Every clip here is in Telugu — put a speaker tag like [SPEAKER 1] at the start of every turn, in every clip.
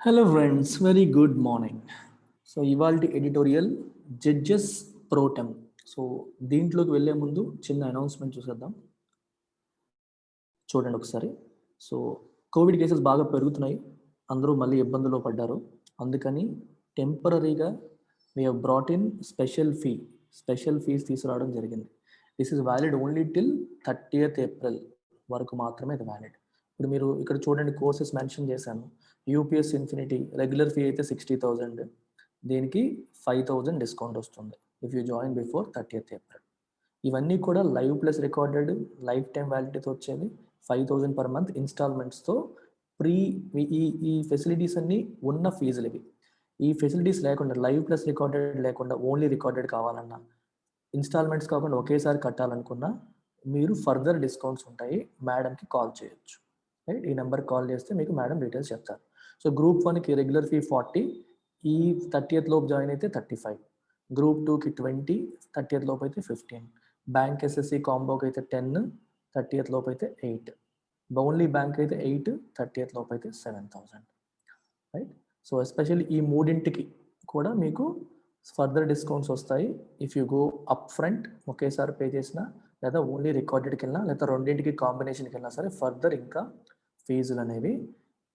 [SPEAKER 1] Hello friends, very good morning. So ఇవాల్టి ఎడిటోరియల్ జడ్జెస్ ప్రోటెమ్. సో దీంట్లోకి వెళ్ళే ముందు చిన్న అనౌన్స్మెంట్ చూసేద్దాం. చూడండి ఒకసారి. సో కోవిడ్ కేసెస్ బాగా పెరుగుతున్నాయి, అందరూ మళ్ళీ ఇబ్బందుల్లో పడ్డారు. అందుకని టెంపరీగా we have brought in special fees తీసుకురావడం జరిగింది. This is valid only till 30th April వరకు మాత్రమే ఇది వ్యాలిడ్. ఇప్పుడు మీరు ఇక్కడ చూడండి, కోర్సెస్ మెన్షన్ చేశాను. యూపీఎస్ ఇన్ఫినిటీ రెగ్యులర్ ఫీ అయితే 60,000, దీనికి 5,000 డిస్కౌంట్ వస్తుంది if you join before 30th April. ఇవన్నీ కూడా live plus recorded, lifetime వ్యాలిడిటీతో వచ్చేది. 5,000 పర్ మంత్ ఇన్స్టాల్మెంట్స్తో ప్రీ. ఈ ఫెసిలిటీస్ అన్నీ ఉన్న ఫీజులు ఇవి. ఈ ఫెసిలిటీస్ లేకుండా, లైవ్ ప్లస్ రికార్డెడ్ లేకుండా ఓన్లీ రికార్డెడ్ కావాలన్నా, ఇన్స్టాల్మెంట్స్ కాకుండా ఒకేసారి కట్టాలనుకున్నా మీరు ఫర్దర్ డిస్కౌంట్స్ ఉంటాయి. మేడంకి కాల్ చేయొచ్చు. రైట్, ఈ నెంబర్కి కాల్ చేస్తే మీకు మేడం డీటెయిల్స్ చెప్తారు. సో గ్రూప్ 1కి రెగ్యులర్ ఫీ 40, ఈ 30th లోపు జాయిన్ అయితే 35. గ్రూప్ 2కి 20, 30th లోపు అయితే 15. బ్యాంక్ ఎస్ఎస్సి కాంబోకి అయితే 10, 30th లోపు అయితే 8. ఓన్లీ బ్యాంక్ అయితే 8, 30th లోపు అయితే 7,000. రైట్. సో ఎస్పెషల్లీ ఈ మూడింటికి కూడా మీకు ఫర్దర్ డిస్కౌంట్స్ వస్తాయి if you go up front, ఒకేసారి పే చేసినా, లేదా ఓన్లీ రికార్డెడ్కి వెళ్ళినా, లేదా రెండింటికి కాంబినేషన్కి వెళ్ళినా సరే ఫర్దర్ ఇంకా ఫీజులు అనేవి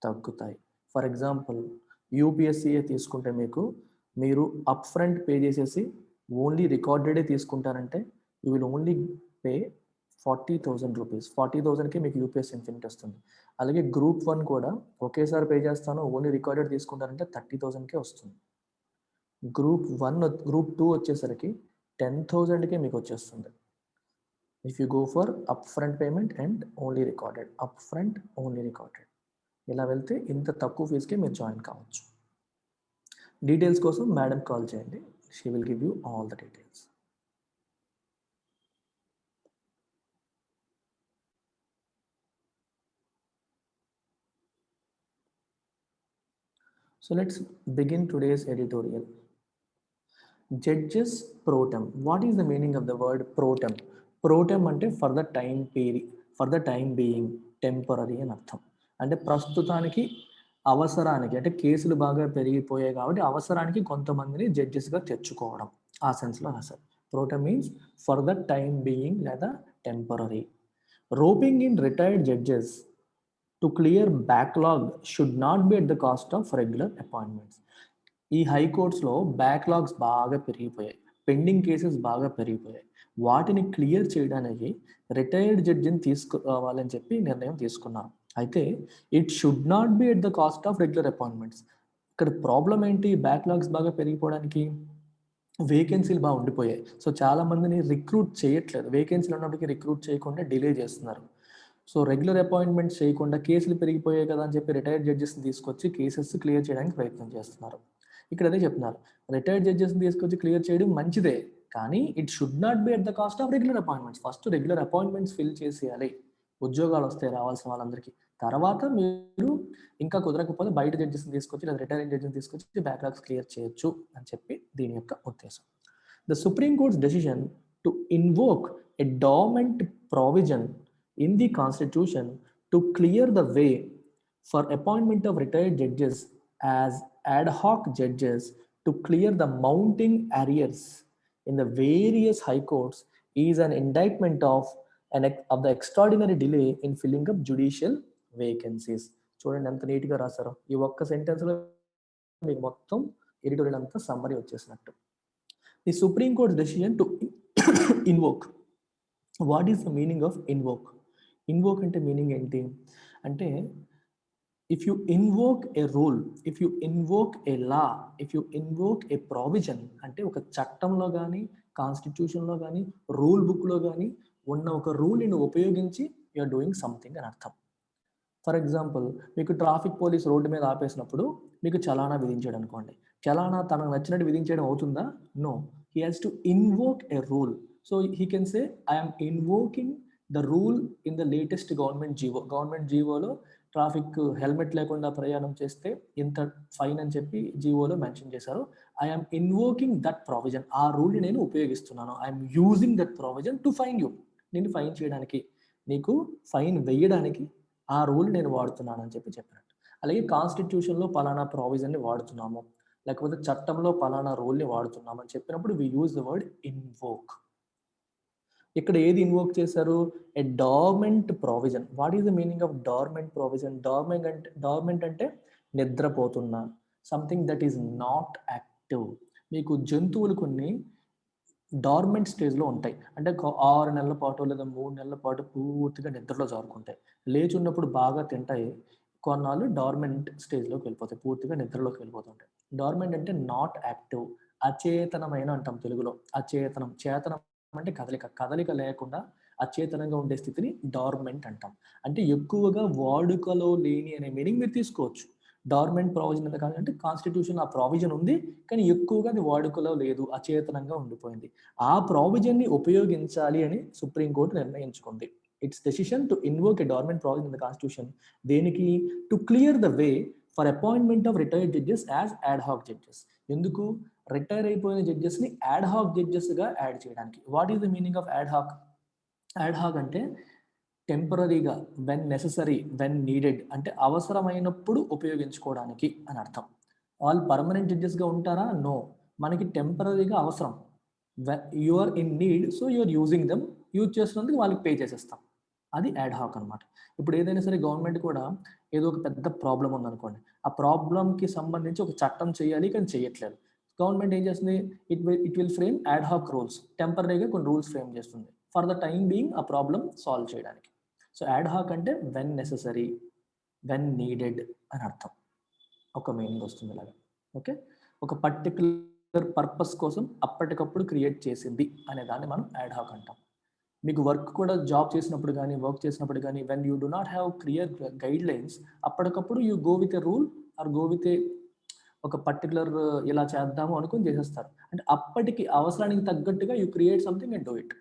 [SPEAKER 1] తగ్గుతాయి. ఫర్ ఎగ్జాంపుల్ యూపీఎస్సీఏ తీసుకుంటే మీరు అప్ ఫ్రంట్ పే చేసేసి ఓన్లీ రికార్డెడే తీసుకుంటారంటే you will only pay 40,000 rupees. 40,000కి మీకు యూపీఎస్ ఇన్ఫినిటీ వస్తుంది. అలాగే గ్రూప్ 1 కూడా ఒకేసారి పే చేస్తాను, ఓన్లీ రికార్డెడ్ తీసుకుంటారంటే 30,000కే వస్తుంది. గ్రూప్ 2 వచ్చేసరికి 10,000కే మీకు వచ్చేస్తుంది if you go for up front payment and only recorded. Up front only recorded ఇలా వెళ్తే ఇంత తక్కువ ఫీజుకే మీరు జాయిన్ కావచ్చు. డీటెయిల్స్ కోసం మేడం కాల్ చేయండి, she will give you all the details. So let's begin today's editorial. Judges Protem. What is the meaning of the word Protem? Protem అంటే for the time being, temporary అని అర్థం. అంటే ప్రస్తుతానికి, అవసరానికి, అంటే కేసులు బాగా పెరిగిపోయాయి కాబట్టి అవసరానికి కొంతమందిని జడ్జెస్గా తెచ్చుకోవడం, ఆ సెన్స్లో రాశారు. Pro tem means for the time being లేదా temporary. Roping in retired judges to clear backlog should not be at the cost of regular appointments. ఈ హైకోర్ట్స్లో బ్యాక్లాగ్స్ బాగా పెరిగిపోయాయి, పెండింగ్ కేసెస్ బాగా పెరిగిపోయాయి. వాటిని క్లియర్ చేయడానికి రిటైర్డ్ జడ్జిని తీసుకురావాలని చెప్పి నిర్ణయం తీసుకున్నారు. అయితే it should not be at the cost of regular appointments. ఇక్కడ ప్రాబ్లం ఏంటి? బ్యాక్లాగ్స్ బాగా పెరిగిపోవడానికి వేకెన్సీలు బాగా ఉండిపోయాయి. సో చాలా మందిని రిక్రూట్ చేయట్లేదు, వేకెన్సీలు ఉన్నప్పటికీ రిక్రూట్ చేయకుండా డిలే చేస్తున్నారు. సో రెగ్యులర్ అపాయింట్మెంట్స్ చేయకుండా కేసులు పెరిగిపోయాయి కదా అని చెప్పి రిటైర్డ్ జడ్జెస్ని తీసుకొచ్చి కేసెస్ క్లియర్ చేయడానికి ప్రయత్నం చేస్తున్నారు. ఇక్కడ అదే చెప్తున్నారు, రిటైర్డ్ జడ్జెస్ని తీసుకొచ్చి క్లియర్ చేయడం మంచిదే, కానీ it should not be at the cost of regular appointments. First regular appointments fill చేసేయాలి, ఉద్యోగాలు వస్తాయి రావాల్సిన వాళ్ళందరికీ. తర్వాత మీరు ఇంకా కుదరకపోతే బయట జడ్జెస్ని తీసుకొచ్చి లేదా రిటైర్డ్ జడ్జిని తీసుకొచ్చి బ్యాక్లాగ్స్ క్లియర్ చేయొచ్చు అని చెప్పి దీని యొక్క ఉద్దేశం. The supreme court's decision to invoke a dormant provision in the constitution to clear the way for appointment of retired judges as ad hoc judges to clear the mounting arrears in the various high courts is an indictment of the extraordinary delay in filling up judicial vacancies. చూడండి ఎంత నీట్గా రాశారో. ఈ ఒక్క సెంటెన్స్లో మీకు మొత్తం ఎడిటోరియల్ అంతా సమ్మరీ వచ్చేసినట్టు. The supreme court's decision to invoke. What is the meaning of invoke? Invoke అంటే మీనింగ్ ఏంటి అంటే, if you invoke a rule, if you invoke a law, if you invoke a provision, అంటే ఒక చట్టంలో కానీ, కాన్స్టిట్యూషన్లో కానీ, రూల్ బుక్లో కానీ ఉన్న ఒక రూల్ని ఉపయోగించి యూఆర్ డూయింగ్ సంథింగ్ అని అర్థం. ఫర్ ఎగ్జాంపుల్, మీకు ట్రాఫిక్ పోలీస్ రోడ్డు మీద ఆపేసినప్పుడు మీకు చలానా విధించాడు అనుకోండి. చలానా తనకు నచ్చినట్టు విధించడం అవుతుందా? No, he has to invoke a rule. So he can say I'm invoking the rule in the latest government GO. Government జీవోలో ట్రాఫిక్ హెల్మెట్ లేకుండా ప్రయాణం చేస్తే ఇంత ఫైన్ అని చెప్పి జీవోలో మెన్షన్ చేశారు. I'm invoking that provision. ఆ రూల్ని నేను ఉపయోగిస్తున్నాను. I'm using that provision to fine you. నేను ఫైన్ చేయడానికి, నీకు ఫైన్ వేయడానికి ఆ రూల్ నేను వాడుతున్నాను అని చెప్పి చెప్పినట్టు. అలాగే కాన్స్టిట్యూషన్లో పలానా ప్రావిజన్ని వాడుతున్నాము, లేకపోతే చట్టంలో పలానా రూల్ని వాడుతున్నాము అని చెప్పినప్పుడు we use the word invoke. ఇక్కడ ఏది ఇన్వోక్ చేశారు? A dormant provision. What is the meaning of dormant provision? Dormant అంటే నిద్రపోతున్న, something that is not active. మీకు జంతువులు కొన్ని డార్మెంట్ స్టేజ్లో ఉంటాయి, అంటే 6 నెలల పాటు లేదా 3 నెలల పాటు పూర్తిగా నిద్రలో జారుకుంటాయి. లేచి ఉన్నప్పుడు బాగా తింటాయి, కొన్నాళ్ళు డార్మెంట్ స్టేజ్లోకి వెళ్ళిపోతాయి, పూర్తిగా నిద్రలోకి వెళ్ళిపోతుంటాయి. డార్మెంట్ అంటే నాట్ యాక్టివ్, అచేతనమైన అంటాం తెలుగులో. అచేతనం, చేతనం అంటే కదలిక, కదలిక లేకుండా అచేతనంగా ఉండే స్థితిని డార్మెంట్ అంటాం. అంటే ఎక్కువగా వాడుకలో లేని అనే మీనింగ్ మీరు తీసుకోవచ్చు. డార్మెంట్ ప్రావిజన్ ఎంత కాదంటే కాన్స్టిట్యూషన్ ఆ ప్రావిజన్ ఉంది, కానీ ఎక్కువగా అది వాడుకలో లేదు, అచేతనంగా ఉండిపోయింది. ఆ ప్రావిజన్ని ఉపయోగించాలి అని సుప్రీంకోర్టు నిర్ణయించుకుంది. Its decision to invoke a dormant provision in the constitution. దేనికి? To clear the way for appointment of retired judges as ad hoc judges. ఎందుకు? రిటైర్ అయిపోయిన జడ్జెస్ని యాడ్ హాక్ జడ్జెస్గా యాడ్ చేయడానికి. What is the meaning of ad hoc? Ad hoc అంటే టెంపరీగా, వెన్ నెససరీ, వెన్ నీడెడ్, అంటే అవసరమైనప్పుడు ఉపయోగించుకోవడానికి అని అర్థం. వాళ్ళు పర్మనెంట్ జడ్జెస్గా ఉంటారా? నో, మనకి టెంపరీగా అవసరం, you are in need, so you are using them, use చేస్తున్నందుకు వాళ్ళకి పే చేసేస్తాం. అది యాడ్ హాక్ అనమాట. ఇప్పుడు ఏదైనా సరే గవర్నమెంట్ కూడా ఏదో ఒక పెద్ద ప్రాబ్లం ఉందనుకోండి, ఆ ప్రాబ్లంకి సంబంధించి ఒక చట్టం చేయాలి, కానీ చేయట్లేదు. గవర్నమెంట్ ఏం చేస్తుంది? It will frame add hack rules. టెంపరీగా కొన్ని రూల్స్ ఫ్రేమ్ చేస్తుంది ఫర్ ద టైం బీయింగ్ ఆ ప్రాబ్లం సాల్వ్ చేయడానికి. సో యాడ్ హాక్ అంటే వెన్ నెససరీ, వెన్ నీడెడ్ అని అర్థం. ఒక మీనింగ్ వస్తుంది ఇలాగా. ఓకే, ఒక పర్టికులర్ పర్పస్ కోసం అప్పటికప్పుడు క్రియేట్ చేసింది అనే దాన్ని మనం యాడ్ హాక్ అంటాం. మీకు వర్క్ కూడా జాబ్ చేసినప్పుడు కానీ, వర్క్ చేసినప్పుడు కానీ, when you do not have clear guidelines, అప్పటికప్పుడు you go with a rule or go with a ఒక పర్టికులర్ ఇలా చేద్దాము అనుకుని చేసేస్తారు. అంటే అప్పటికి అవసరానికి తగ్గట్టుగా you create something and do it.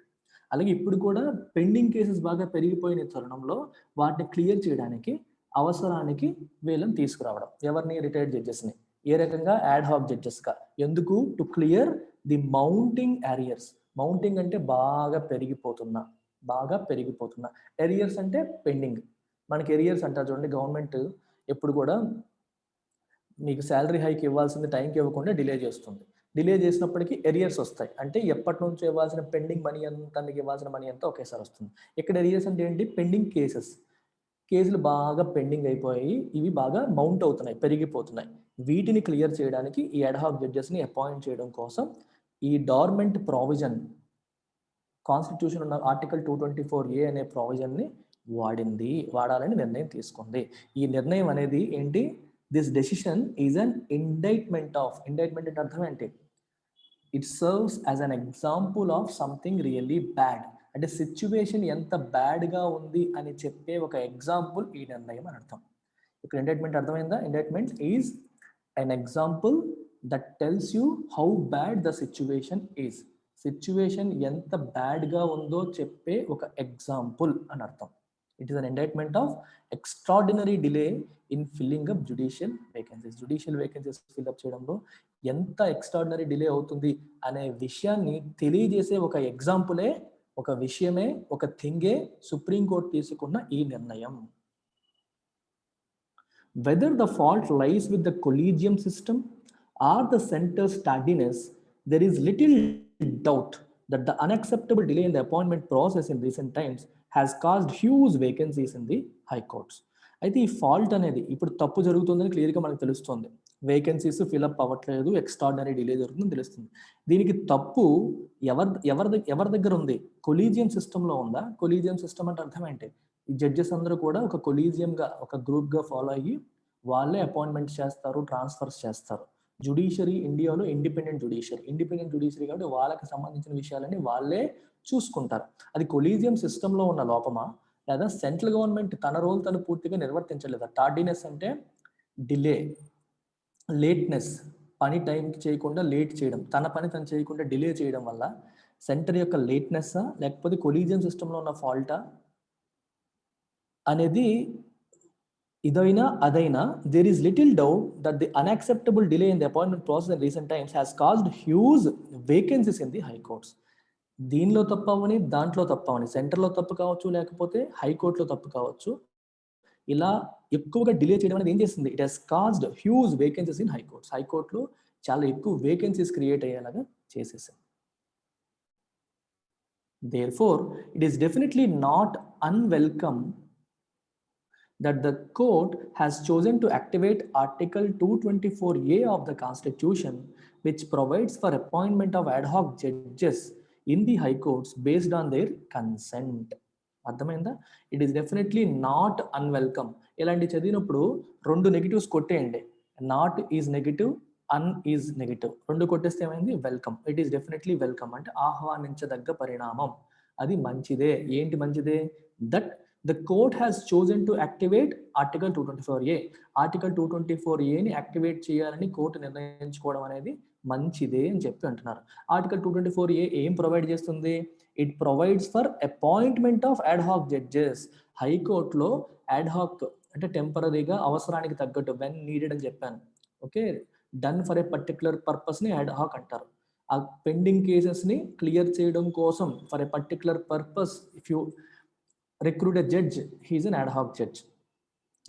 [SPEAKER 1] అలాగే ఇప్పుడు కూడా పెండింగ్ కేసెస్ బాగా పెరిగిపోయిన తరుణంలో వాటిని క్లియర్ చేయడానికి అవసరానికి వీళ్ళని తీసుకురావడం. ఎవరిని? రిటైర్డ్ జడ్జెస్ని. ఏ రకంగా? యాడ్ హాక్ జడ్జెస్గా. ఎందుకు? To clear the mounting arrears. Mounting అంటే బాగా పెరిగిపోతున్నా, బాగా పెరిగిపోతున్నా. ఎరియర్స్ అంటే పెండింగ్. మనకి ఎరియర్స్ అంటారు చూడండి, గవర్నమెంట్ ఎప్పుడు కూడా మీకు శాలరీ హైక్ ఇవ్వాల్సింది టైంకి ఇవ్వకుండా డిలే చేస్తుంది. డిలే చేసినప్పటికీ ఎరియర్స్ వస్తాయి, అంటే ఎప్పటి నుంచో ఇవ్వాల్సిన పెండింగ్ మనీ అంతా, మీకు ఇవ్వాల్సిన మనీ అంతా ఒకేసారి వస్తుంది. ఇక్కడ ఎరియర్స్ అంటే ఏంటి? Pending cases. కేసులు బాగా పెండింగ్ అయిపోయి ఇవి బాగా మౌంట్ అవుతున్నాయి, పెరిగిపోతున్నాయి. వీటిని క్లియర్ చేయడానికి ఈ యాడ్ హాక్ జడ్జెస్ని అపాయింట్ చేయడం కోసం ఈ డార్మెంట్ ప్రావిజన్, కాన్స్టిట్యూషన్ ఉన్న ఆర్టికల్ 224A అనే ప్రావిజన్ని వాడాలని నిర్ణయం తీసుకుంది. ఈ నిర్ణయం అనేది ఏంటి? This decision is an indictment of. Indictment అంటే అర్థం ఏంటి? It serves as an example of something really bad. అంటే సిచ్యువేషన్ ఎంత బ్యాడ్గా ఉంది అని చెప్పే ఒక ఎగ్జాంపుల్ ఈ నిర్ణయం అని అర్థం. ఇక్కడ ఇండైట్మెంట్ అర్థమైందా? Indictment is an example that tells you how bad the situation is. Situation ఎంత బ్యాడ్గా ఉందో చెప్పే ఒక ఎగ్జాంపుల్ అని అర్థం. It is an indictment of extraordinary delay in filling up judicial vacancies. Judicial vacancies fill up చేయడంలో ఎంత ఎక్స్ట్రాడినరీ డిలే అవుతుంది అనే విషయాన్ని తెలియజేసే ఒక ఎగ్జాంపులే, ఒక విషయమే, ఒక థింగే సుప్రీంకోర్టు తీసుకున్న ఈ నిర్ణయం. Whether the fault lies with the collegium system or the centre's tardiness, there is little doubt that the unacceptable delay in the appointment process in recent times has caused huge vacancies in the high courts. అయితే ఈ ఫాల్ట్ అనేది ఇప్పుడు తప్పు జరుగుతుందని క్లియర్గా మనకు తెలుస్తుంది. వేకెన్సీస్ ఫిల్అప్ అవ్వట్లేదు, ఎక్స్ట్రాడినరీ డిలే జరుగుతుందని తెలుస్తుంది. దీనికి తప్పు ఎవరి దగ్గర ఉంది? కొలీజియం సిస్టంలో ఉందా? కొలీజియం సిస్టమ్ అంటే అర్థం ఏంటి? ఈ జడ్జెస్ అందరూ కూడా ఒక కొలీజియంగా, ఒక గ్రూప్గా ఫాలో అయ్యి వాళ్ళే అపాయింట్మెంట్ చేస్తారు, ట్రాన్స్ఫర్స్ చేస్తారు. జుడిషియరీ ఇండియాలో ఇండిపెండెంట్ జుడిషియరీ కాబట్టి వాళ్ళకి సంబంధించిన విషయాలన్నీ వాళ్ళే చూసుకుంటారు. అది కొలీజియం సిస్టంలో ఉన్న లోపమా, లేదా సెంట్రల్ గవర్నమెంట్ తన రోల్ తను పూర్తిగా నిర్వర్తించలేదా? టార్డినెస్ అంటే డిలే, లేట్నెస్, పని టైంకి చేయకుండా లేట్ చేయడం, తన పని తను చేయకుండా డిలే చేయడం వల్ల సెంటర్ యొక్క లేట్నెస్సా, లేకపోతే కొలీజియం సిస్టంలో ఉన్న ఫాల్టా అనేది ఇదైనా అదైనా, there is little doubt that the unacceptable delay in the appointment process in recent times has caused huge vacancies in the high courts. దీనిలో తప్పవని, దాంట్లో తప్పవని, సెంటర్లో తప్పు కావచ్చు, లేకపోతే హైకోర్టులో తప్పు కావచ్చు, ఇలా ఎక్కువగా డిలే చేయడం అనేది ఏం చేస్తుంది, it has caused huge vacancies in high courts. హైకోర్టులో చాలా ఎక్కువ వేకెన్సీస్ క్రియేట్ అయ్యేలాగా చేసేసాం. Therefore, it is definitely not unwelcome that the court has chosen to activate Article 224A of the Constitution, which provides for appointment of ad hoc judges in the high courts based on their consent. అర్థమైందా? It is definitely not unwelcome. ఇలాంటి చదివినప్పుడు 2 నెగిటివ్స్ కొట్టేయండి. Not is negative, un is negative, 2 కొట్టేస్తే ఏమైంది, welcome. It is definitely welcome అంటే ఆహ్వానించదగ్గ పరిణామం, అది మంచిదే. ఏంటి మంచిదే? That the court has chosen to activate article 224A. Article 224Aని యాక్టివేట్ చేయాలని కోర్టు నిర్ణయించుకోవడం అనేది మంచిదే అని చెప్పి అంటున్నారు. ఆర్టికల్ 224A ఏం ప్రొవైడ్ చేస్తుంది? It provides for appointment of ad hoc judges. హైకోర్టులో యాడ్ హాక్ అంటే టెంపరీగా, అవసరానికి తగ్గట్టు, వెన్ నీడెడ్ అని చెప్పాను. Okay, done for a particular పర్పస్ని యాడ్ హాక్ అంటారు. ఆ పెండింగ్ కేసెస్ని క్లియర్ చేయడం కోసం, for a particular purpose, if you recruit a judge, he is an ad hoc judge.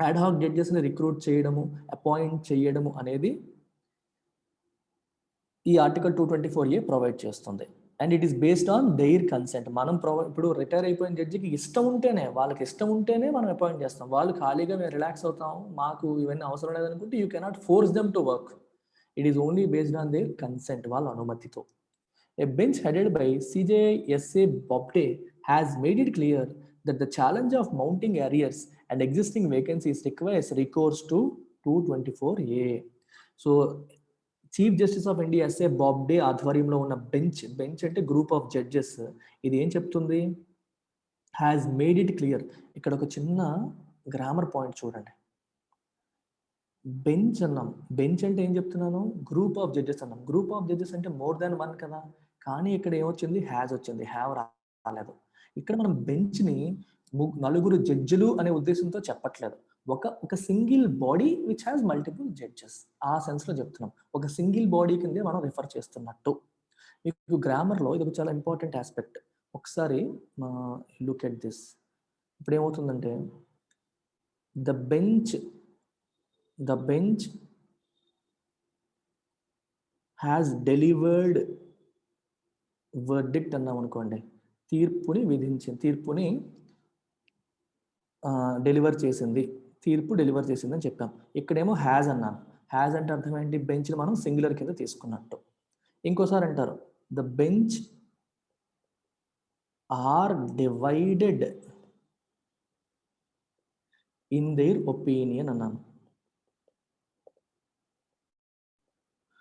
[SPEAKER 1] Ad hoc జడ్జెస్ని రిక్రూట్ చేయడము, అపాయింట్ చేయడము అనేది ఈ ఆర్టికల్ 224A ప్రొవైడ్ చేస్తుంది. And it is based on their consent. మనం ఇప్పుడు రిటైర్ అయిపోయిన జడ్జికి ఇష్టం ఉంటేనే, వాళ్ళకి ఇష్టం ఉంటేనే మనం అపాయింట్ చేస్తాం. వాళ్ళు ఖాళీగా మేము రిలాక్స్ అవుతాం, మాకు ఇవన్నీ అవసరం లేదనుకుంటే you cannot force them to work. It is only based on their consent, వాళ్ళ అనుమతితో. A bench headed by CJI S.A. Bobde has made it clear that the challenge of mounting arrears and existing vacancies requires recourse to 224A. So, chief justice of India S A Bobde ఆధ్వర్యంలో ఉన్న బెంచ్ అంటే గ్రూప్ ఆఫ్ జడ్జెస్, ఇది ఏం చెప్తుంది? Has made it clear. ఇక్కడ ఒక చిన్న గ్రామర్ పాయింట్ చూడండి. బెంచ్ అన్నాం, బెంచ్ అంటే ఏం చెప్తున్నాను? గ్రూప్ ఆఫ్ జడ్జెస్ అన్నాం. గ్రూప్ ఆఫ్ జడ్జెస్ అంటే మోర్ దాన్ వన్ కదా, కానీ ఇక్కడ ఏమొచ్చింది? హ్యాజ్ వచ్చింది, హ్యావ్ రాలేదు. ఇక్కడ మనం బెంచ్ని 4 జడ్జిలు అనే ఉద్దేశంతో చెప్పట్లేదు. ఒక single body which has multiple judges, ఆ సెన్స్లో చెప్తున్నాం. ఒక సింగిల్ బాడీ కిందే మనం రిఫర్ చేస్తున్నట్టు. మీకు గ్రామర్లో ఇది ఒక చాలా ఇంపార్టెంట్ ఆస్పెక్ట్. ఒకసారి లుక్ ఎట్ దిస్. ఇప్పుడు ఏమవుతుందంటే, the bench has delivered verdict అన్నాం అనుకోండి, తీర్పుని డెలివర్ చేసింది, తీర్పు డెలివర్ చేసింది అని చెప్పాం. ఇక్కడేమో హ్యాజ్ అన్నాను. హ్యాజ్ అంటే అర్థం ఏంటి? బెంచ్ని మనం సింగులర్ కింద తీసుకున్నట్టు. ఇంకోసారి అంటారు, the bench are divided in their opinion అన్నాను.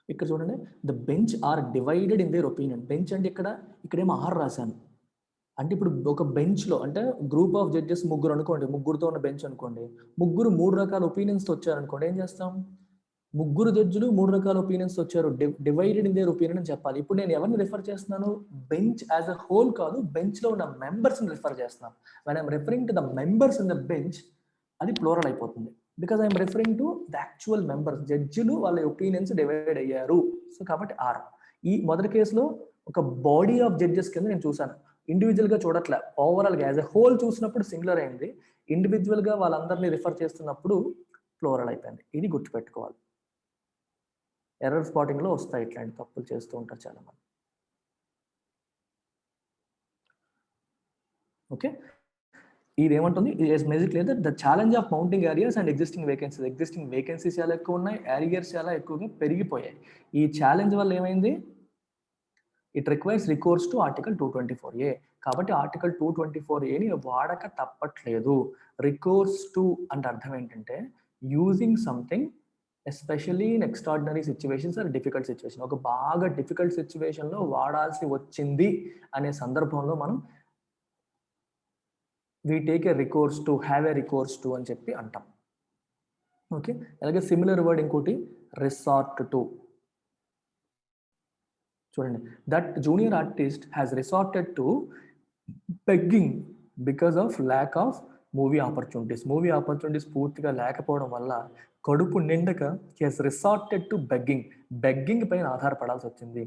[SPEAKER 1] ఇక్కడ చూడండి, the bench are divided in their opinion. Bench అంటే ఇక్కడేమో ఆర్ రాశాను. అంటే ఇప్పుడు ఒక బెంచ్లో, అంటే గ్రూప్ ఆఫ్ జడ్జెస్ ముగ్గురు అనుకోండి, ముగ్గురుతో ఉన్న బెంచ్ అనుకోండి, ముగ్గురు 3 రకాల ఒపీనియన్స్తో వచ్చారనుకోండి, ఏం చేస్తాం? ముగ్గురు జడ్జిలు 3 రకాల ఒపీనియన్స్ వచ్చారు, డివైడెడ్ ఇన్ దేర్ ఒపీనియన్ అని చెప్పాలి. ఇప్పుడు నేను ఎవరిని రిఫర్ చేస్తున్నాను? బెంచ్ యాజ్ అ హోల్ కాదు, బెంచ్లో ఉన్న మెంబర్స్ని రిఫర్ చేస్తున్నాను. When I'm referring to the members in the bench, అది ప్లూరల్ అయిపోతుంది. Because I'm referring to the actual members. జడ్జిలు వాళ్ళ ఒపీనియన్స్ డివైడ్ అయ్యారు. సో కాబట్టి ఆర్. ఈ మొదటి కేసులో ఒక బాడీ ఆఫ్ జడ్జెస్ కింద నేను చూసాను, ఇండివిజువల్గా చూడట్లే, ఓవరాల్గా యాజ్ ఎ హోల్ చూసినప్పుడు సింగులర్ అయింది, ఇండివిజువల్గా వాళ్ళందరినీ రిఫర్ చేస్తున్నప్పుడు ప్లూరల్ అయిపోయింది. ఇది గుర్తుపెట్టుకోవాలి. ఎర్రర్ స్పాటింగ్లో వస్తాయి, ఇట్లాంటి తప్పులు చేస్తూ ఉంటారు చాలా మంది. ఓకే, ఇది ఏమంటుంది? It make it clear that the challenge of mounting areas and existing vacancies చాలా ఎక్కువ ఉన్నాయి, ఏరియాస్ చాలా ఎక్కువగా పెరిగిపోయాయి. ఈ ఛాలెంజ్ వల్ల ఏమైంది? It requires recourse to article 224A. కాబట్టి ఆర్టికల్ 224Aని వాడక తప్పట్లేదు. రికోర్స్ టు అంటే అర్థం ఏంటంటే, using something especially in extraordinary situations or difficult situation. ఒక బాగా డిఫికల్ట్ సిచ్యువేషన్లో వాడాల్సి వచ్చింది అనే సందర్భంలో మనం we take a recourse to, have a recourse to అని చెప్పి అంటాం. ఓకే, అలాగే సిమిలర్ వర్డ్ ఇంకోటి రిసార్ట్ టు. చూడండి, that junior artist has resorted to begging because of lack of movie opportunities. Movie opportunities పూర్తిగా లేకపోవడం వల్ల కడుపు నిండక he has resorted to begging పైన ఆధారపడాల్సి వచ్చింది.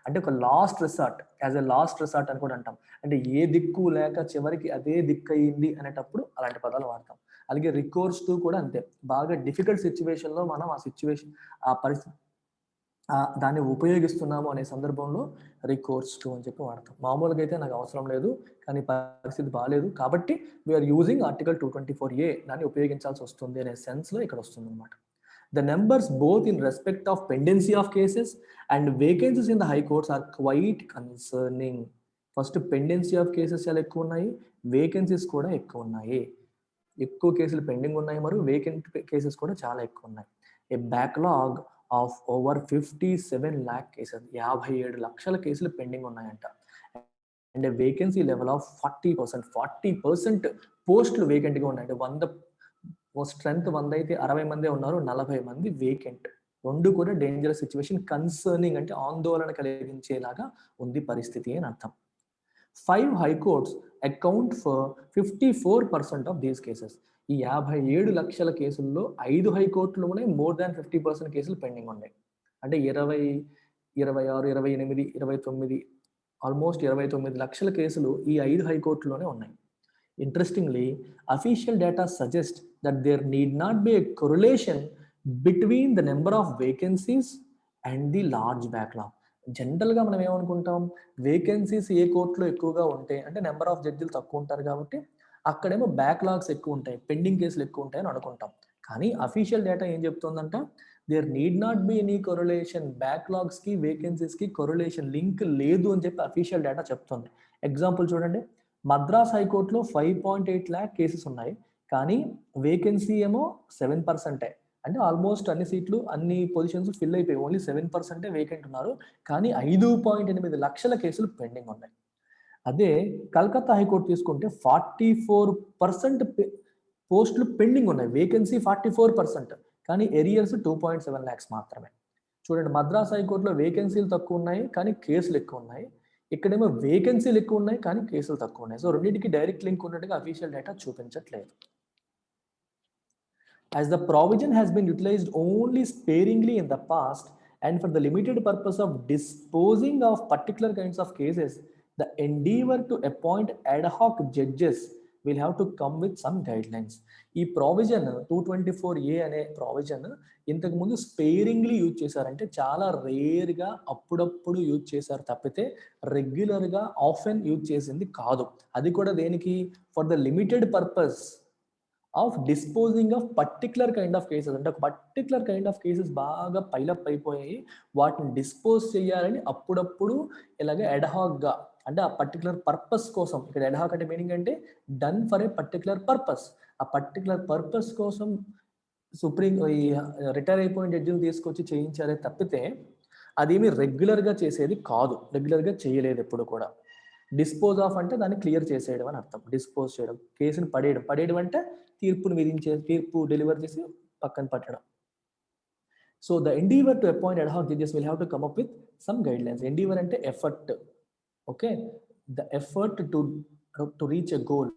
[SPEAKER 1] అంటే ఒక last resort, as a last resort అని కూడా అంటాం. అంటే ఏ దిక్కు లేక చివరికి అదే దిక్కు అయింది అనేటప్పుడు అలాంటి పదాలు వాడతాం. అలాగే రికోర్స్ టు కూడా అంతే. బాగా డిఫికల్ట్ సిచ్యువేషన్లో మనం ఆ పరిస్థితి దాన్ని ఉపయోగిస్తున్నాము అనే సందర్భంలో రికోర్స్ టు అని చెప్పి వాడతాం. మామూలుగా అయితే నాకు అవసరం లేదు, కానీ పరిస్థితి బాలేదు కాబట్టి వీఆర్ యూజింగ్ ఆర్టికల్ 224A దాన్ని ఉపయోగించాల్సి వస్తుంది అనే సెన్స్లో ఇక్కడ వస్తుంది అనమాట. The numbers both in respect of pendency of cases and vacancies in the high courts are quite concerning. First pendency of cases చాలా ఎక్కువ ఉన్నాయి, వేకెన్సీస్ కూడా ఎక్కువ ఉన్నాయి. ఎక్కువ కేసులు పెండింగ్ ఉన్నాయి మరియు వేకెంట్ కేసెస్ కూడా చాలా ఎక్కువ ఉన్నాయి. A backlog of over 57 lakh cases, 57 లక్షల కేసులు పెండింగ్ ఉన్నాయంట. అండ్ వేకెన్సీ లెవెల్ ఆఫ్ 40% పోస్టులు వేకెంట్గా ఉన్నాయంటే 100 స్ట్రెంత్ 100 అయితే 60 మందే ఉన్నారు, 40 మంది వేకెంట్. రెండు కూడా డేంజరస్ సిచ్యువేషన్. కన్సర్నింగ్ అంటే ఆందోళన కలిగించేలాగా ఉంది పరిస్థితి అని అర్థం. 5 high courts account for 54% of these cases. ఈ 57 లక్షల కేసుల్లో 5 హైకోర్టులోనే మోర్ దాన్ 50% కేసులు పెండింగ్ ఉన్నాయి. అంటే 20, 26, 28, 29 ఆల్మోస్ట్ 29 లక్షల కేసులు ఈ 5 హైకోర్టులోనే ఉన్నాయి. Interestingly, official data suggests that there need not be a correlation between the number of vacancies and the large backlog. జనరల్గా మనం ఏమనుకుంటాం, వేకెన్సీస్ ఏ కోర్టులో ఎక్కువగా ఉంటాయి అంటే నెంబర్ ఆఫ్ జడ్జిలు తక్కువ ఉంటారు కాబట్టి అక్కడేమో బ్యాక్లాగ్స్ ఎక్కువ ఉంటాయి, పెండింగ్ కేసులు ఎక్కువ ఉంటాయని అనుకుంటాం. కానీ అఫీషియల్ డేటా ఏం చెప్తుందంట, there need not be any correlation, బ్యాక్లాగ్స్కి వేకెన్సీస్కి కొరలేషన్ లింక్ లేదు అని చెప్పి అఫీషియల్ డేటా చెప్తుంది. ఎగ్జాంపుల్ చూడండి, మద్రాస్ హైకోర్టులో 5.8 lakh కేసెస్ ఉన్నాయి, కానీ వేకెన్సీ ఏమో 7%. అంటే ఆల్మోస్ట్ అన్ని సీట్లు అన్ని పొజిషన్స్ ఫిల్ అయిపోయి ఓన్లీ 7% వేకెంట్ ఉన్నారు, కానీ 5.8 లక్షల కేసులు పెండింగ్ ఉన్నాయి. అదే కలకత్తా హైకోర్టు తీసుకుంటే 44% పోస్టులు పెండింగ్ ఉన్నాయి, వేకెన్సీ 44%, కానీ ఎరియర్స్ 2.7 lakhs మాత్రమే. చూడండి, మద్రాస్ హైకోర్టులో వేకెన్సీలు తక్కువ ఉన్నాయి కానీ కేసులు ఎక్కువ ఉన్నాయి, ఇక్కడేమో వేకెన్సీలు ఎక్కువ ఉన్నాయి కానీ కేసులు తక్కువ ఉన్నాయి. సో రెండింటికి డైరెక్ట్ లింక్ ఉన్నట్టుగా అఫీషియల్ డేటా చూపించట్లేదు. As the provision has been utilized only sparingly in the past and for the limited purpose of disposing of particular kinds of cases, the endeavor to appoint ad hoc judges will have to come with some guidelines. ఈ ప్రావిజన్ 224A అనే ప్రావిజన్ ఇంతకుముందు స్పేరింగ్లీ యూజ్ చేశారంటే చాలా రేర్గా అప్పుడప్పుడు యూజ్ చేశారు తప్పితే రెగ్యులర్గా ఆఫెన్ యూజ్ చేసింది కాదు. అది కూడా దేనికి, for the limited purpose of disposing of particular kind of cases. అంటే ఒక పర్టికులర్ కైండ్ ఆఫ్ కేసెస్ బాగా పైలప్ అయిపోయాయి, వాటిని డిస్పోజ్ చేయాలని అప్పుడప్పుడు ఇలాగే ఎడహాక్గా, అంటే ఆ పర్టికులర్ పర్పస్ కోసం. ఇక్కడ ఎడహాక్ అంటే మీనింగ్ అంటే done for a particular purpose. ఆ పర్టికులర్ పర్పస్ కోసం ఈ రిటైర్ అయిపోయిన జడ్జిని తీసుకొచ్చి చేయించారే తప్పితే అదేమి రెగ్యులర్గా చేసేది కాదు, రెగ్యులర్గా చేయలేదు ఎప్పుడు కూడా. డిస్పోజ్ ఆఫ్ అంటే దాన్ని క్లియర్ చేసేయడం అని అర్థం. డిస్పోజ్ చేయడం, కేసుని పడేయడం అంటే తీర్పు డెలివర్ చేసి పక్కన పట్టడం. So the endeavour to appoint ad hoc judges will have to come up with some guidelines. Endeavour అంటే effort, okay, the effort to reach a goal.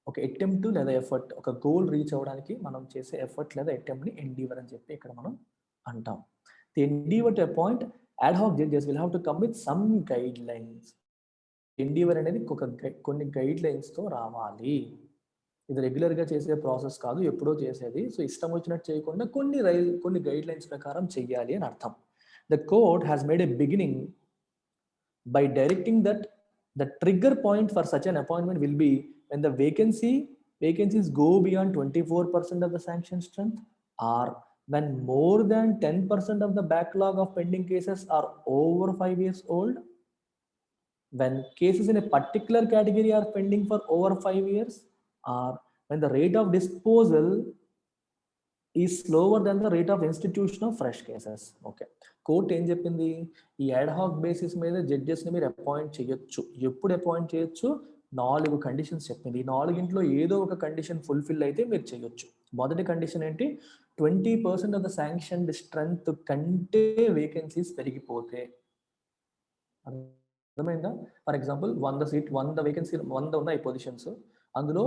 [SPEAKER 1] ఒక అటెంప్ట్ లేదా ఎఫర్ట్, ఒక గోల్ రీచ్ అవ్వడానికి మనం చేసే ఎఫర్ట్ లేదా అటెంప్ట్ని ఎండీవర్ అని చెప్పి ఇక్కడ మనం అంటాం. The endeavour to appoint ad hoc judges will have to come with some guidelines. Endeavour అనేది కొన్ని గైడ్ లైన్స్తో రావాలి. ఇది రెగ్యులర్గా చేసే ప్రాసెస్ కాదు, ఎప్పుడో చేసేది. సో ఇష్టం వచ్చినట్టు చేయకుండా కొన్ని గైడ్ లైన్స్ ప్రకారం చెయ్యాలి అని అర్థం. The court has made a beginning by directing that the trigger point for such an appointment will be when the vacancies go beyond 24% of the sanction strength, or when more than 10% of the backlog of pending cases are over 5 years old, when cases in a particular category are pending for over 5 years, or when the rate of disposal is slower than the rate of institution of fresh cases. Okay, court ఏం చెప్పింది, ఈ ad hoc బేసిస్ మీద జడ్జెస్ని మీరు అపాయింట్ చేయొచ్చు. ఎప్పుడు అపాయింట్ చేయొచ్చు, 4 కండిషన్స్ చెప్పింది. ఈ 4 ఏదో ఒక కండిషన్ ఫుల్ఫిల్ అయితే మీరు చేయొచ్చు. మొదటి కండిషన్ ఏంటి, 20% ఆఫ్ ద శాంక్షన్డ్ స్ట్రెంత్ కంటే వేకెన్సీస్ పెరిగిపోతే. అర్థమైందా? ఫర్ ఎగ్జాంపుల్ 100 వేకెన్సీ 100 ఉన్నాయి పొజిషన్స్, అందులో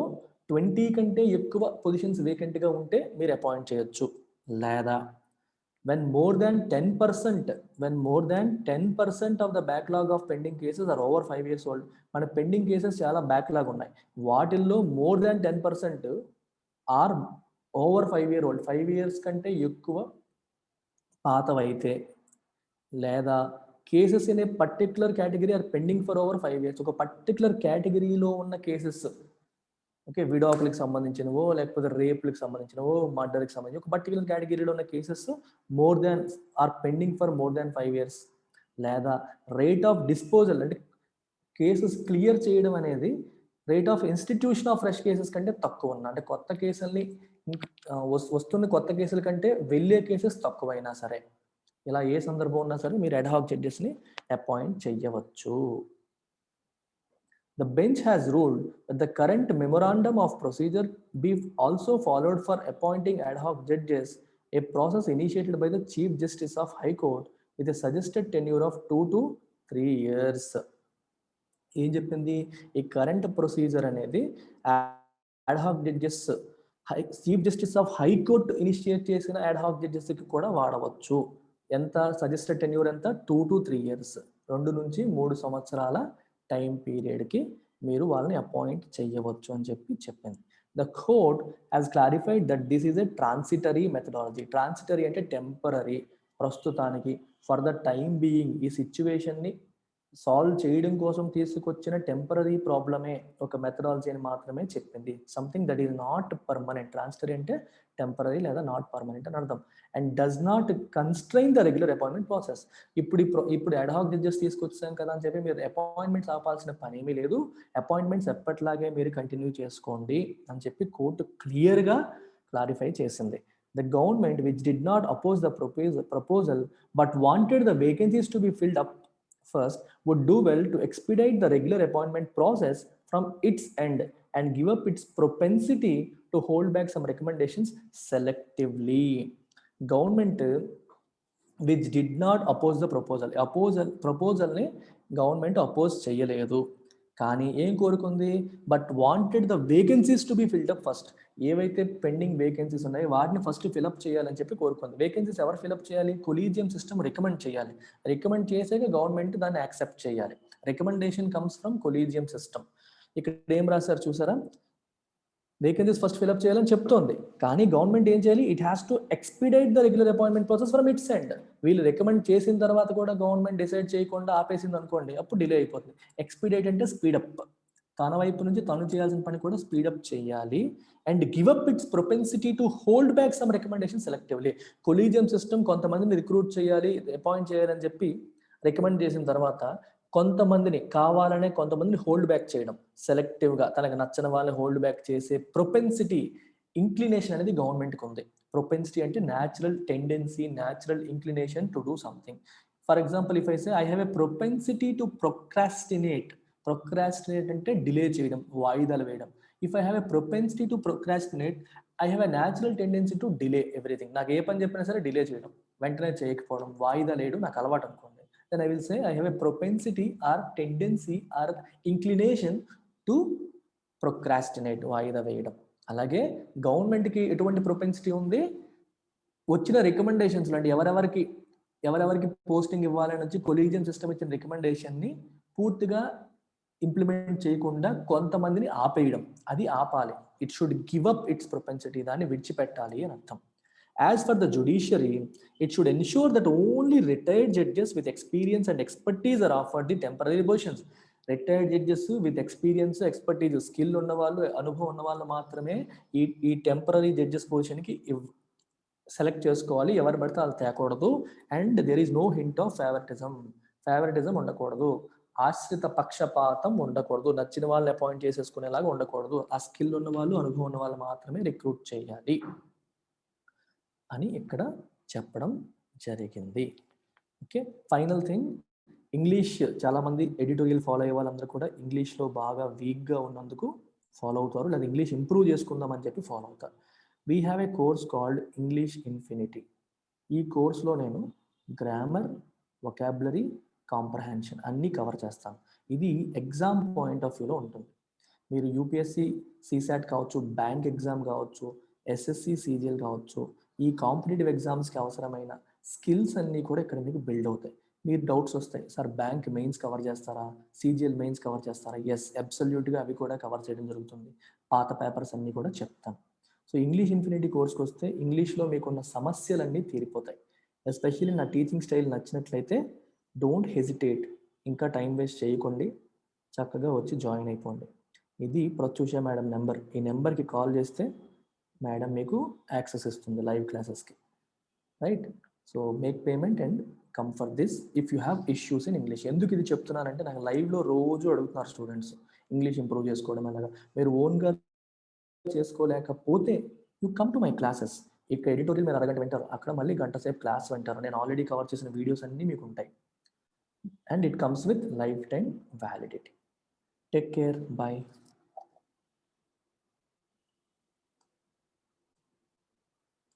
[SPEAKER 1] 20 కంటే ఎక్కువ పొజిషన్స్ వేకెంట్గా ఉంటే మీరు అపాయింట్ చేయొచ్చు. లేదా when more than 10% of the backlog of pending cases are over 5 years old, మన పెండింగ్ కేసెస్ చాలా బ్యాక్లాగ్ ఉన్నాయి, వాటిల్లో more than 10% are over 5 year old, 5 years కంటే ఎక్కువ పాతవైతే, లేదా cases in a particular category are pending for over 5 years, ఒక పర్టిక్యులర్ కేటగిరీలో ఉన్న కేసెస్, ఓకే, విడాకులకు సంబంధించినవో లేకపోతే రేపులకు సంబంధించినవో మర్డర్కి సంబంధించి ఒక పర్టికులర్ కేటగిరీలో ఉన్న cases more than or pending for more than 5 years, లేదా రేట్ ఆఫ్ డిస్పోజల్ అంటే కేసెస్ క్లియర్ చేయడం అనేది rate of institution of fresh cases కంటే తక్కువ ఉన్న, అంటే కొత్త కేసుల్ని వస్తున్న కొత్త కేసుల కంటే వెళ్ళే కేసెస్ తక్కువైనా సరే, ఇలా ఏ సందర్భం ఉన్నా సరే మీరు అడ్హాక్ జడ్జెస్ని అపాయింట్ చేయవచ్చు. The bench has ruled that the current memorandum of procedure be also followed for appointing ad hoc judges, a process initiated by the Chief Justice of High Court with a suggested tenure of 2 to 3 years. ఏం చెప్పింది? ఈ కరెంట్ ప్రొసీజర్ అనేది ad hoc judges, chief justice of high court initiate చేసిన ad hoc judgesకి కూడా వాడవచ్చు. ఎంత సజెస్టెడ్ టెన్యూర్ ఎంత? 2 to 3 years, 2 నుంచి 3 సంవత్సరాల టైం పీరియడ్కి మీరు వాళ్ళని అపాయింట్ చేయవచ్చు అని చెప్పింది. The court has clarified that this is a transitory methodology. Transitory అంటే టెంపరరీ, ప్రస్తుతానికి, ఫర్ ద టైం బీయింగ్, ఈ సిచ్యువేషన్ని సాల్వ్ చేయడం కోసం తీసుకొచ్చిన టెంపరరీ ప్రాబ్లమే ఒక మెథడాలజీ అని మాత్రమే చెప్పింది. Something that is not permanent. Transitory అంటే టెంపరరీ లేదా నాట్ పర్మనెంట్ అని అర్థం. And does not constraint the regular appointment process. ఇప్పుడు ad hoc జడ్జెస్ తీసుకొచ్చాం కదా అని చెప్పి మీరు అపాయింట్మెంట్స్ ఆపాల్సిన పని ఏమీ లేదు. అపాయింట్మెంట్స్ ఎప్పట్లాగే మీరు కంటిన్యూ చేసుకోండి అని చెప్పి కోర్టు క్లియర్గా క్లారిఫై చేసింది. The government, which did not oppose the proposal but wanted the vacancies to be filled up first, would do well to expedite the regular appointment process from its end and give up its propensity to hold back some recommendations selectively. Government which did not oppose the proposal ని గవర్నమెంట్ అపోజ్ చేయలేదు, కానీ ఏం కోరుకుంది? But wanted the vacancies to be filled up first. ఏవైతే పెండింగ్ వేకెన్సీస్ ఉన్నాయో వాటిని ఫస్ట్ ఫిల్అప్ చేయాలని చెప్పి కోరుకుంది. వేకెన్సీస్ ఎవరు ఫిల్అప్ చేయాలి? కొలీజియం సిస్టమ్ రికమెండ్ చేయాలి. రికమెండ్ చేసాక గవర్నమెంట్ దాన్ని యాక్సెప్ట్ చేయాలి. Recommendation comes from collegium system. ఇక్కడ ఏం రాశారు చూసారా? వేకెన్సీస్ ఫస్ట్ ఫిల్అప్ చేయాలని చెప్తోంది, కానీ గవర్నమెంట్ ఏం చేయాలి? It has to expedite the regular appointment process from its end. వీళ్ళు రికమెండ్ చేసిన తర్వాత కూడా గవర్నమెంట్ డిసైడ్ చేయకుండా ఆపేసింది అనుకోండి, అప్పుడు డిలే అయిపోతుంది. ఎక్స్పీడైట్ అంటే స్పీడప్, తన వైపు నుంచి తను చేయాల్సిన పని కూడా స్పీడప్ చేయాలి. And give up it's propensity to hold back some recommendation selectively. Collegium system కొంతమందిని రిక్రూట్ చేయాలి, అపాయింట్ చేయాలని చెప్పి రికమెండ్ చేసిన తర్వాత కొంతమందిని కావాలనే కొంతమందిని హోల్డ్ బ్యాక్ చేయడం, సెలెక్టివ్గా తనకు నచ్చిన వాళ్ళని హోల్డ్ బ్యాక్ చేసే ప్రొపెన్సిటీ, ఇంక్లినేషన్ అనేది గవర్నమెంట్కి ఉంది. ప్రొపెన్సిటీ అంటే natural tendency, natural inclination to do something. For example, if I say I have a propensity to procrastinate. Procrastinate అంటే డిలే చేయడం, వాయిదాలు వేయడం. If I have a propensity to procrastinate, I have a natural tendency to delay everything. నాకు ఏ పని చెప్పినా సరే డిలే చేయడం, వెంటనే చేయకపోవడం, వాయిదా వేయడం నాకు అలవాటు అనుకోండి. Then I will say I have a propensity or tendency or inclination to procrastinate, వాయిదా వేయడం. అలాగే గవర్నమెంట్కి ఎటువంటి ప్రొపెన్సిటీ ఉంది? వచ్చిన రికమెండేషన్స్ అంటే ఎవరెవరికి పోస్టింగ్ ఇవ్వాలని వచ్చి కొలీజియం సిస్టమ్ ఇచ్చిన రికమెండేషన్ని పూర్తిగా ఇంప్లిమెంట్ చేయకుండా కొంతమందిని ఆపేయడం, అది ఆపాలి. It should give up it's propensity, దాన్ని విడిచిపెట్టాలి అని అర్థం. As for the judiciary, it should ensure that only retired judges with experience and expertise are offered the temporary positions. Retired judges with experience, expertise, skill ఉన్న వాళ్ళు, అనుభవం ఉన్న వాళ్ళు మాత్రమే ఈ టెంపరీ జడ్జెస్ పొజిషన్కి సెలెక్ట్ చేసుకోవాలి. ఎవరు పడితే వాళ్ళు తేకూడదు. And there is no hint of favouritism ఉండకూడదు. ఆశ్రిత పక్షపాతం ఉండకూడదు. నచ్చిన వాళ్ళని అపాయింట్ చేసేసుకునేలాగా ఉండకూడదు. ఆ స్కిల్ ఉన్న వాళ్ళు, అనుభవం ఉన్న వాళ్ళు మాత్రమే రిక్రూట్ చేయాలి అని ఇక్కడ చెప్పడం జరిగింది. ఓకే, ఫైనల్ థింగ్, ఇంగ్లీష్ చాలామంది ఎడిటోరియల్ ఫాలో అయ్యే వాళ్ళందరూ కూడా ఇంగ్లీష్లో బాగా వీక్గా ఉన్నందుకు ఫాలో అవుతారు, లేదా ఇంగ్లీష్ ఇంప్రూవ్ చేసుకుందామని చెప్పి ఫాలో అవుతారు. We have a course called English infinity. ఈ కోర్స్లో నేను గ్రామర్, వొకాబులరీ, కాంప్రహెన్షన్ అన్నీ కవర్ చేస్తాను. ఇది ఎగ్జామ్ పాయింట్ ఆఫ్ వ్యూలో ఉంటుంది. మీరు యూపీఎస్సి సీసాట్ కావచ్చు, బ్యాంక్ ఎగ్జామ్ కావచ్చు, ఎస్ఎస్సి సీజీఎల్ కావచ్చు, ఈ కాంపిటేటివ్ ఎగ్జామ్స్కి అవసరమైన స్కిల్స్ అన్నీ కూడా ఇక్కడ మీకు బిల్డ్ అవుతాయి. మీరు డౌట్స్ వస్తాయి, సార్ బ్యాంక్ మెయిన్స్ కవర్ చేస్తారా, సీజీఎల్ మెయిన్స్ కవర్ చేస్తారా? ఎస్, అబ్సల్యూట్గా అవి కూడా కవర్ చేయడం జరుగుతుంది. పాత పేపర్స్ అన్నీ కూడా చెప్తాను. సో ఇంగ్లీష్ ఇన్ఫినిటీ కోర్స్కి వస్తే ఇంగ్లీష్లో మీకున్న సమస్యలన్నీ తీరిపోతాయి. ఎస్పెషల్లీ నా టీచింగ్ స్టైల్ నచ్చినట్లయితే డోంట్ హెజిటేట్, ఇంకా టైం వేస్ట్ చేయకండి, చక్కగా వచ్చి జాయిన్ అయిపోండి. ఇది ప్రత్యూష మేడం నెంబర్. ఈ నెంబర్కి కాల్ చేస్తే మేడం మీకు యాక్సెస్ ఇస్తుంది లైవ్ క్లాసెస్కి, right? So make payment and come for this if you have issues in English. ఎందుకు ఇది చెప్తున్నానంటే నాకు లైవ్లో రోజు అడుగుతున్నారు స్టూడెంట్స్ ఇంగ్లీష్ ఇంప్రూవ్ చేసుకోవడం ఎలాగా. మీరు ఓన్గా చేసుకోలేకపోతే you come to my classes. ఇక్కడ ఎడిటోరియల్ మీరు అరగంట వింటారు, అక్కడ మళ్ళీ గంట సేపు క్లాస్ వింటారు. నేను ఆల్రెడీ కవర్ చేసిన వీడియోస్ అన్నీ మీకు ఉంటాయి. And it comes with lifetime validity. Take care, bye.